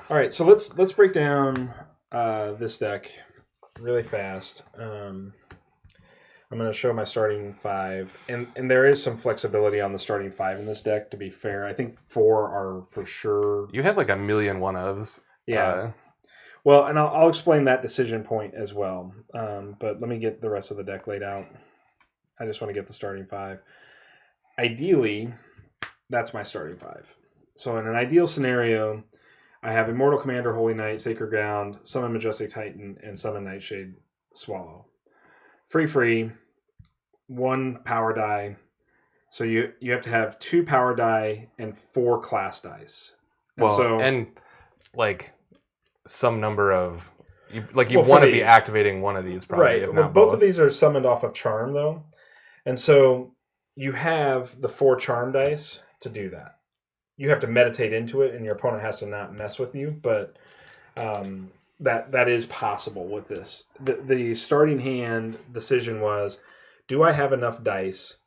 All right, so let's break down this deck really fast. I'm going to show my starting five, and there is some flexibility on the starting five in this deck. To be fair, I think four are for sure. You had like a million one ofs. Yeah. Well, and I'll explain that decision point as well. But let me get the rest of the deck laid out. I just want to get the starting five. Ideally, that's my starting five. So in an ideal scenario, I have Immortal Commander, Holy Knight, Sacred Ground, Summon Majestic Titan, and Summon Nightshade Swallow. Free, one power die. So you have to have 2 power die and 4 class dice. And like some number of you Well, want to be activating one of these probably. Right. If Well, not both of these are summoned off of Charm though. And so you have the 4 Charm dice to do that. You have to meditate into it, and your opponent has to not mess with you, but that is possible with this. The starting hand decision was, do I have enough dice?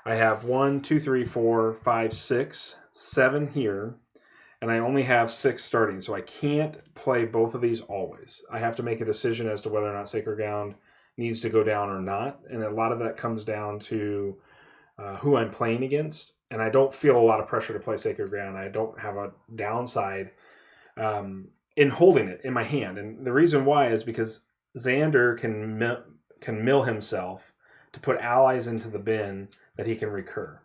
I have 1, 2, 3, 4, 5, 6, 7 here, and I only have 6 starting, so I can't play both of these always. I have to make a decision as to whether or not Sacred Ground needs to go down or not, and a lot of that comes down to who I'm playing against, and I don't feel a lot of pressure to play Sacred Ground. I don't have a downside in holding it in my hand, and the reason why is because Xander can mill himself to put allies into the bin that he can recur.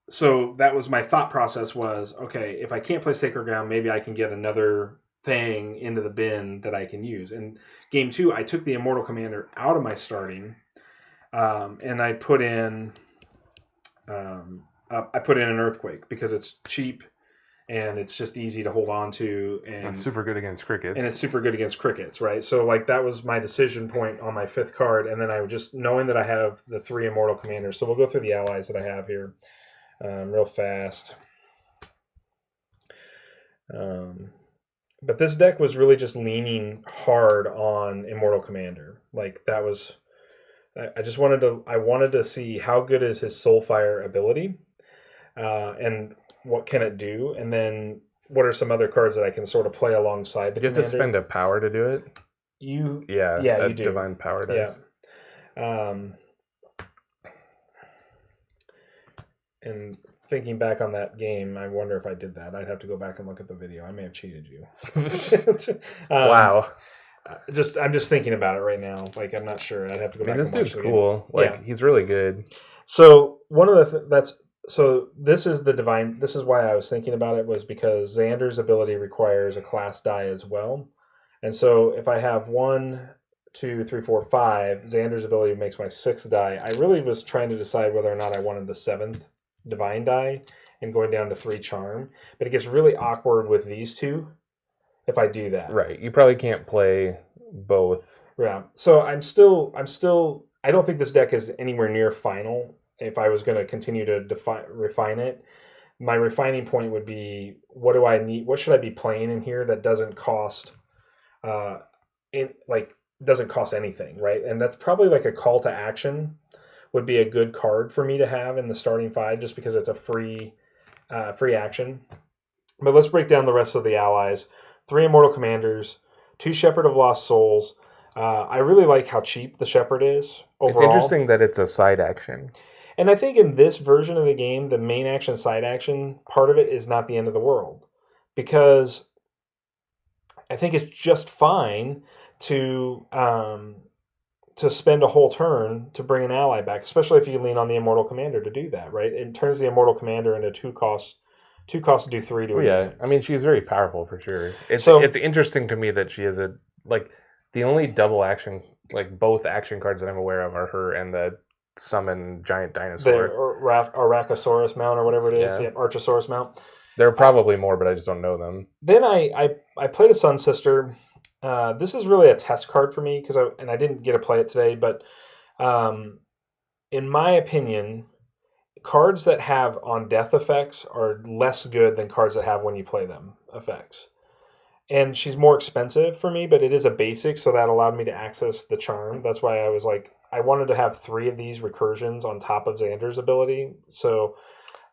So that was my thought process was, okay, if I can't play Sacred Ground, maybe I can get another thing into the bin that I can use. In game 2, I took the Immortal Commander out of my starting, and I put in an Earthquake because it's cheap and it's just easy to hold on to, and it's super good against crickets. And it's super good against crickets, right? So like that was my decision point on my 5th card, and then I was just knowing that I have the 3 Immortal Commanders. So we'll go through the allies that I have here real fast. But this deck was really just leaning hard on Immortal Commander. Like that was, I wanted to see how good is his Soulfire ability, and what can it do, and then what are some other cards that I can sort of play alongside the commander. You have to spend a power to do it? You do. Divine power does. Yeah. And thinking back on that game, I wonder if I did that. I'd have to go back and look at the video. I may have cheated you. Wow. I'm just thinking about it right now. Like I'm not sure. I'd have to go back. This and watch dude's cool. He's really good. So one of the so this is the divine. This is why I was thinking about it, was because Xander's ability requires a class die as well, and so if I have 1, 2, 3, 4, 5, Xander's ability makes my 6th die. I really was trying to decide whether or not I wanted the 7th divine die and going down to 3 charm, but it gets really awkward with these two if I do that. Right, you probably can't play both. Yeah, so I'm still. I don't think this deck is anywhere near final. If I was going to continue to refine it, my refining point would be, what do I need? What should I be playing in here that doesn't cost, doesn't cost anything, right? And that's probably like a call to action would be a good card for me to have in the starting 5, just because it's a free action. But let's break down the rest of the allies. 3 Immortal Commanders, 2 Shepherd of Lost Souls. I really like how cheap the Shepherd is overall. It's interesting that it's a side action. And I think in this version of the game, the main action, side action part of it is not the end of the world. Because I think it's just fine to spend a whole turn to bring an ally back, especially if you lean on the Immortal Commander to do that, right? It turns the Immortal Commander into 2 costs to do 3 to yeah, I mean, she's very powerful for sure. It's interesting to me that she is the only double action, like both action cards that I'm aware of are her and the summon giant dinosaur. The Arachosaurus mount or whatever it is. Yeah, Archosaurus mount. There are probably more, but I just don't know them. Then I played a Sun Sister. This is really a test card for me because I didn't get to play it today, but in my opinion, cards that have on death effects are less good than cards that have when you play them effects. And she's more expensive for me, but it is a basic, so that allowed me to access the charm. That's why I was like, I wanted to have 3 of these recursions on top of Xander's ability. So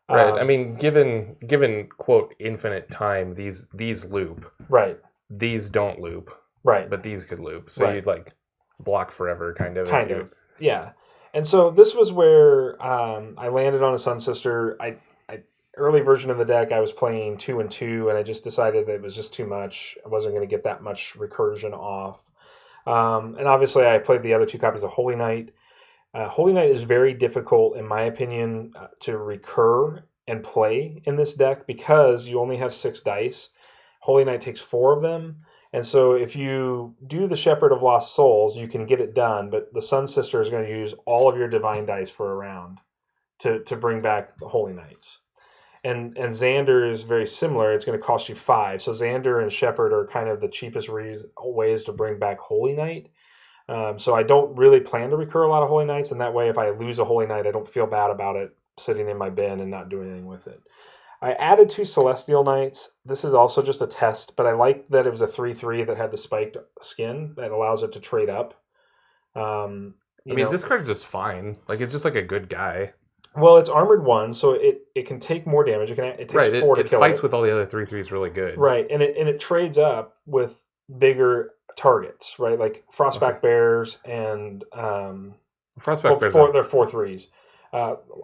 Right. I mean, given quote infinite time, these loop. Right. These don't loop. Right. But these could loop. So you'd like block forever, kind of. Kind of. Yeah. And so this was where I landed on a Sun Sister. I early version of the deck, I was playing 2 and 2, and I just decided that it was just too much. I wasn't going to get that much recursion off. And obviously, I played the other 2 copies of Holy Knight. Holy Knight is very difficult, in my opinion, to recur and play in this deck because you only have 6 dice. Holy Knight takes 4 of them. And so if you do the Shepherd of Lost Souls, you can get it done, but the Sun Sister is going to use all of your divine dice for a round to bring back the Holy Knights. And Xander is very similar. It's going to cost you 5. So Xander and Shepherd are kind of the cheapest ways to bring back Holy Knight. So I don't really plan to recur a lot of Holy Knights, and that way if I lose a Holy Knight, I don't feel bad about it sitting in my bin and not doing anything with it. I added 2 Celestial Knights. This is also just a test, but I like that it was a 3/3 that had the spiked skin that allows it to trade up. This card is just fine. Like, it's just like a good guy. Well, it's armored 1, so it can take more damage. It takes 4 to kill it. It fights with all the other 3/3s really good. Right, and it trades up with bigger targets, right? Like Frostback Bears and Frostback Bears. They're 4/3s.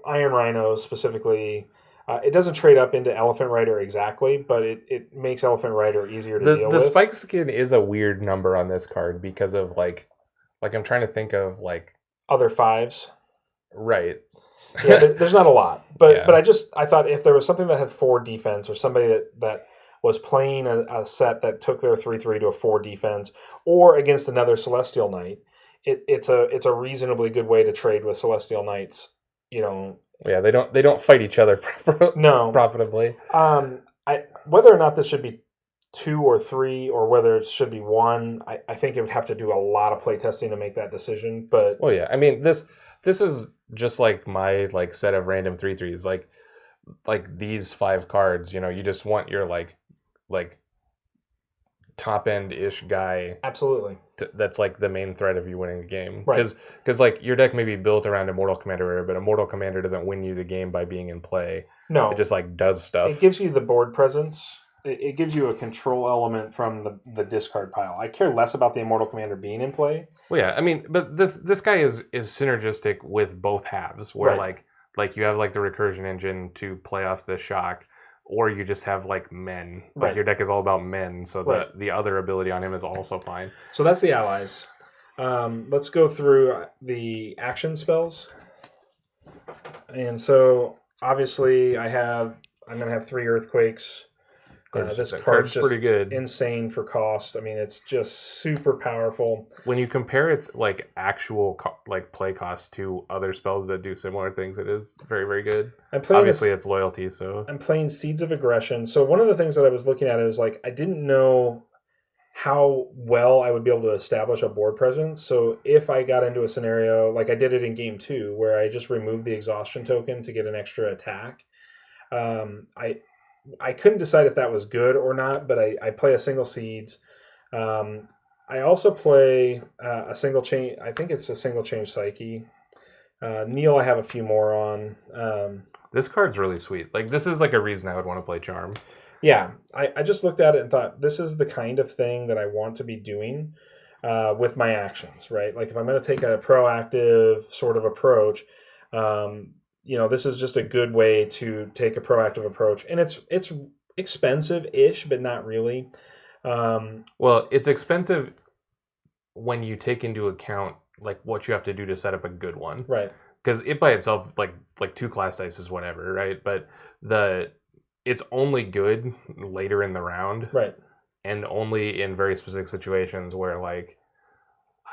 Iron Rhinos specifically. It doesn't trade up into Elephant Rider exactly, but it makes Elephant Rider easier to deal with. The spike skin is a weird number on this card because of like I'm trying to think of like other 5s. Right. Yeah, there's not a lot, but I thought if there was something that had 4 defense or somebody that was playing a set that took their 3/3 to a 4 defense or against another Celestial Knight, it's a reasonably good way to trade with Celestial Knights. Yeah, they don't fight each other profitably. Whether or not this should be 2 or 3 or whether it should be 1, I think it would have to do a lot of play testing to make that decision. But well, yeah, I mean this is just like my like set of random 3/3s, like these 5 cards. You just want your like top end ish guy. Absolutely. That's like the main threat of you winning the game. Right. Because like your deck may be built around Immortal Commander, but Immortal Commander doesn't win you the game by being in play. No. It just like does stuff. It gives you the board presence. It gives you a control element from the discard pile. I care less about the Immortal Commander being in play. Well, yeah, I mean, but this guy is synergistic with both halves, where like you have like the recursion engine to play off the shock, or you just have like men. Like your deck is all about men, so the other ability on him is also fine. So that's the allies. Let's go through the action spells. And so obviously I'm going to have 3 earthquakes. This card's just pretty good. Insane for cost. I mean, it's just super powerful. When you compare its like actual like play cost to other spells that do similar things, it is very, very good. Obviously, it's loyalty. So I'm playing Seeds of Aggression. So one of the things that I was looking at is like I didn't know how well I would be able to establish a board presence. So if I got into a scenario like I did it in game 2, where I just removed the exhaustion token to get an extra attack, I couldn't decide if that was good or not, but I play a single Seeds. I also play a single chain. I think it's a single change Psyche. Neil, I have a few more on. This card's really sweet. Like, this is like a reason I would want to play Charm. Yeah, I just looked at it and thought, this is the kind of thing that I want to be doing with my actions, right? Like, if I'm going to take a proactive sort of approach, this is just a good way to take a proactive approach. And it's expensive-ish, but not really. Well, it's expensive when you take into account like what you have to do to set up a good one. Right. Because it by itself, like 2 class dice is whatever, right? But it's only good later in the round. Right. And only in very specific situations where like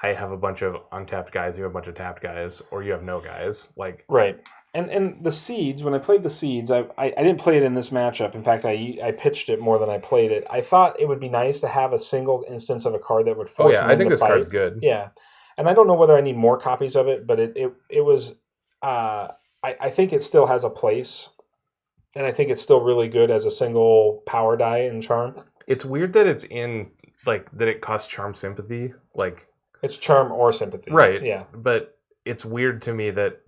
I have a bunch of untapped guys, you have a bunch of tapped guys, or you have no guys. Like right. And the Seeds, when I played the Seeds, I didn't play it in this matchup. In fact, I pitched it more than I played it. I thought it would be nice to have a single instance of a card that would force me I think this fight. card's good. Yeah. And I don't know whether I need more copies of it, but it was I think it still has a place. And I think it's still really good as a single power die in Charm. It's weird that it's in like that it costs Charm Sympathy. Like it's Charm or Sympathy. Right. Yeah. But it's weird to me that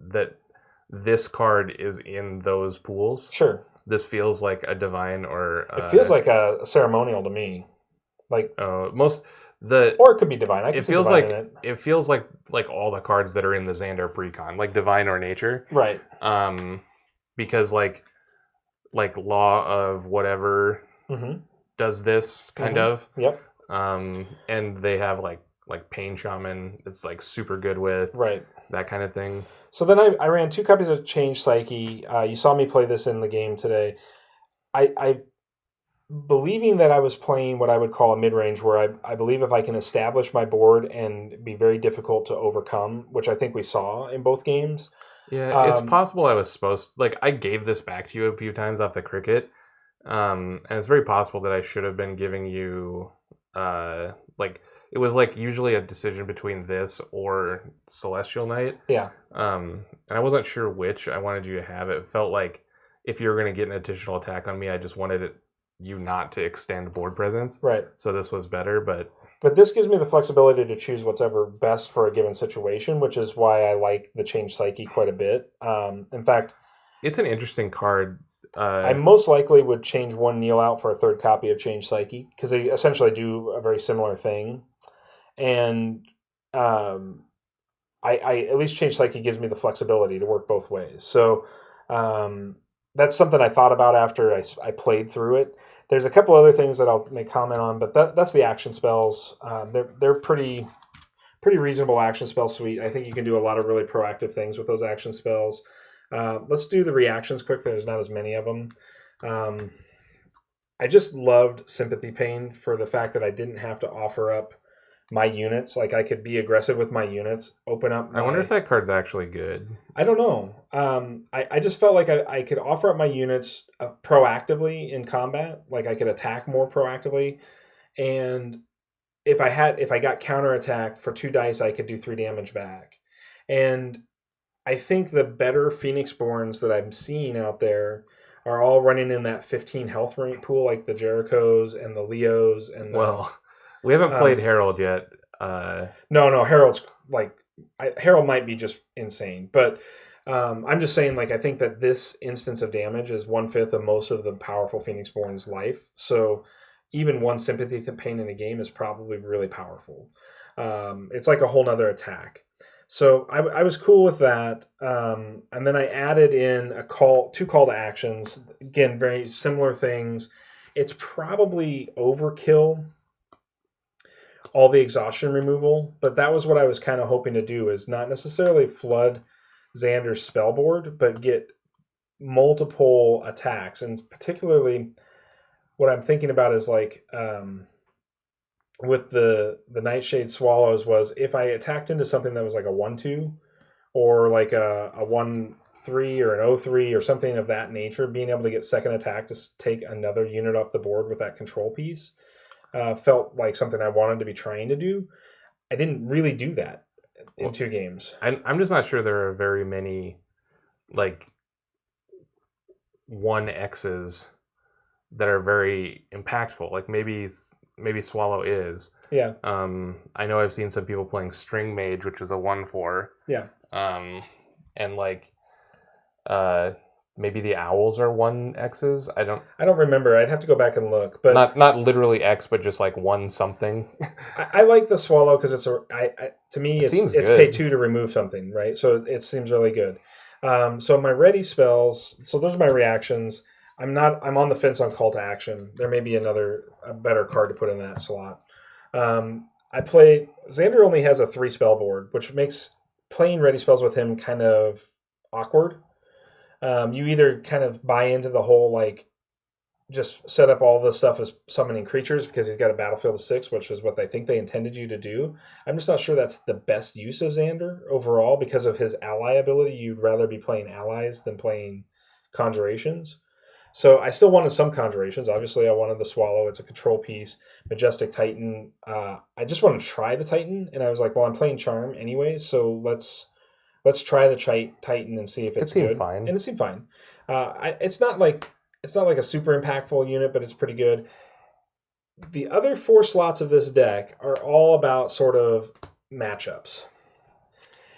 this card is in those pools. Sure. This feels like a divine or it feels like a ceremonial to me. Like or it could be divine. I can see divine in it. It feels like all the cards that are in the Xander precon, like divine or nature. Right. Because like law of whatever does this kind of. Yep. And they have like pain shaman. It's like super good with that kind of thing. So then I ran 2 copies of Change Psyche. You saw me play this in the game today. I believing that I was playing what I would call a mid-range, where I believe if I can establish my board and be very difficult to overcome, which I think we saw in both games. Yeah, it's possible I was supposed... I gave this back to you a few times off the cricket, and it's very possible that I should have been giving you... it was usually a decision between this or Celestial Knight. Yeah. And I wasn't sure which I wanted you to have. It felt like if you were going to get an additional attack on me, I just wanted you not to extend board presence. Right. So this was better, but this gives me the flexibility to choose what's ever best for a given situation, which is why I like the Change Psyche quite a bit. In fact, it's an interesting card. I most likely would change 1 Kneel Out for a 3rd copy of Change Psyche, because they essentially do a very similar thing. And I at least Change Psyche gives me the flexibility to work both ways. So that's something I thought about after I played through it. There's a couple other things that I'll make comment on, but that's the action spells. They're pretty reasonable action spell suite. I think you can do a lot of really proactive things with those action spells. Let's do the reactions quick. There's not as many of them. I just loved Sympathy Pain for the fact that I didn't have to offer up my units. Like, I could be aggressive with my units, open up I wonder if that card's actually good. I don't know. I just felt like I could offer up my units proactively in combat. Like, I could attack more proactively. And if I got counterattack for 2 dice, I could do 3 damage back. And I think the better Phoenixborns that I'm seeing out there are all running in that 15 health rate pool, like the Jerichos and the Leos and the... We haven't played Herald yet. No, Herald's Herald might be just insane, but I'm just saying, I think that this instance of damage is 1/5 of most of the powerful Phoenixborn's life. So even 1 Sympathy Pain in a game is probably really powerful. It's like a whole nother attack. So I was cool with that, and then I added in 2 call to actions. Again, very similar things. It's probably overkill, all the exhaustion removal, but that was what I was kind of hoping to do, is not necessarily flood Xander's spell board, but get multiple attacks. And particularly what I'm thinking about is with the Nightshade Swallows, was if I attacked into something that was like a 1/2 or like a 1/3 or an 0/3 or something of that nature, being able to get second attack to take another unit off the board with that control piece felt like something I wanted to be trying to do. I didn't really do that in 2 games. I'm just not sure there are very many 1Xs that are very impactful. Like maybe Swallow is. Yeah. I know I've seen some people playing String Mage, which is a 1/4. Yeah. And maybe the Owls are 1Xs. I don't remember. I'd have to go back and look, but not literally X, but just 1 something. I like the Swallow because it's to me it's pay 2 to remove something, right? So it seems really good. So my ready spells. So those are my reactions. I'm on the fence on call to action. There may be a better card to put in that slot. Xander only has a 3 spell board, which makes playing ready spells with him kind of awkward. You either kind of buy into the whole just set up all this stuff as summoning creatures because he's got a battlefield of 6, which is what I think they intended you to do. I'm just not sure that's the best use of Xander overall because of his ally ability. You'd rather be playing allies than playing conjurations. So I still wanted some conjurations. Obviously, I wanted the Swallow. It's a control piece. Majestic Titan. I just wanted to try the Titan, and I was like, well, I'm playing Charm anyways, so let's try the Titan and see if it's good. It seemed fine. And it seemed fine. It's not like a super impactful unit, but it's pretty good. The other 4 slots of this deck are all about sort of matchups.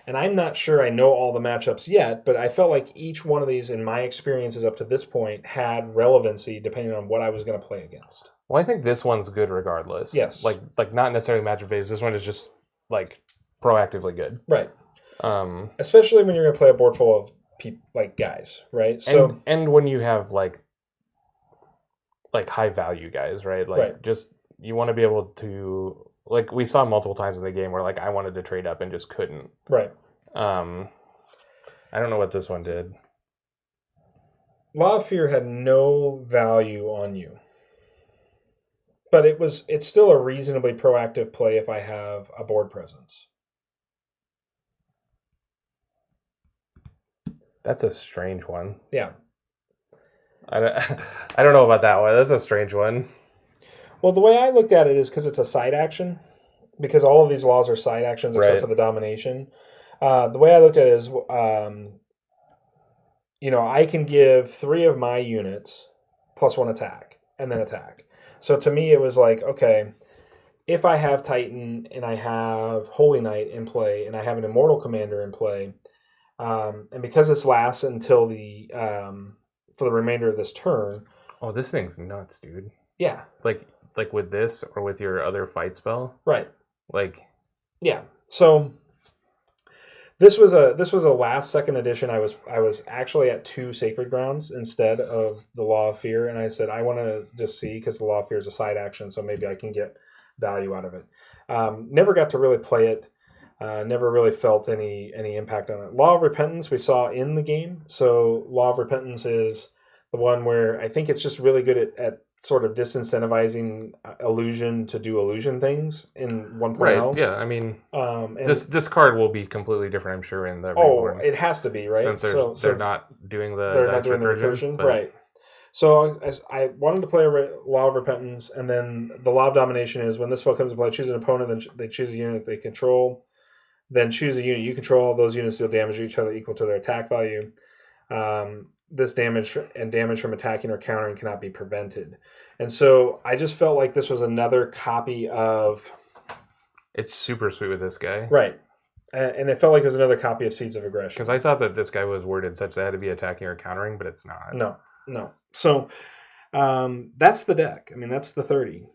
And I'm not sure I know all the matchups yet, but I felt like each one of these, in my experiences up to this point, had relevancy depending on what I was going to play against. Well, I think this one's good regardless. Yes. Like not necessarily matchup based. This one is just like proactively good. Right. Especially when you're going to play a board full of like guys, right? So and when you have like high value guys, right? Like right. just you want to be able to, like, we saw multiple times in the game where like I wanted to trade up and just couldn't. Right. I don't know what this one did. Law of Fear had no value on you. But it's still a reasonably proactive play if I have a board presence. That's a strange one. Yeah. I don't know about that one. That's a strange one. Well, the way I looked at it is because it's a side action. Because all of these laws are side actions except for the domination. The way I looked at it is, I can give 3 of my units plus 1 attack and then attack. So to me, it was like, okay, if I have Titan and I have Holy Knight in play and I have an Immortal Commander in play, and because this lasts until for the remainder of this turn. Oh, this thing's nuts, dude. Yeah. Like with this or with your other fight spell. Right. Like. Yeah. So this was a last second edition. I was actually at 2 Sacred Grounds instead of the Law of Fear, and I said I want to just see because the Law of Fear is a side action, so maybe I can get value out of it. Never got to really play it. Never really felt any impact on it. Law of Repentance we saw in the game. So Law of Repentance is the one where I think it's just really good at sort of disincentivizing illusion to do illusion things in 1.0. Right, yeah. I mean, this card will be completely different, I'm sure, in the Reborn. It has to be, right? Since they're not doing the recursion. Right. So I wanted to play Law of Repentance, and then the Law of Domination is when this spell comes into play, choose an opponent, then they choose a unit they control, then choose a unit you control. Those units deal damage to each other equal to their attack value. This damage from attacking or countering cannot be prevented. And so I just felt like this was another copy of... It's super sweet with this guy. Right. And it felt like it was another copy of Seeds of Aggression. Because I thought that this guy was worded such that it had to be attacking or countering, but it's not. No. So that's the deck. I mean, that's the 30.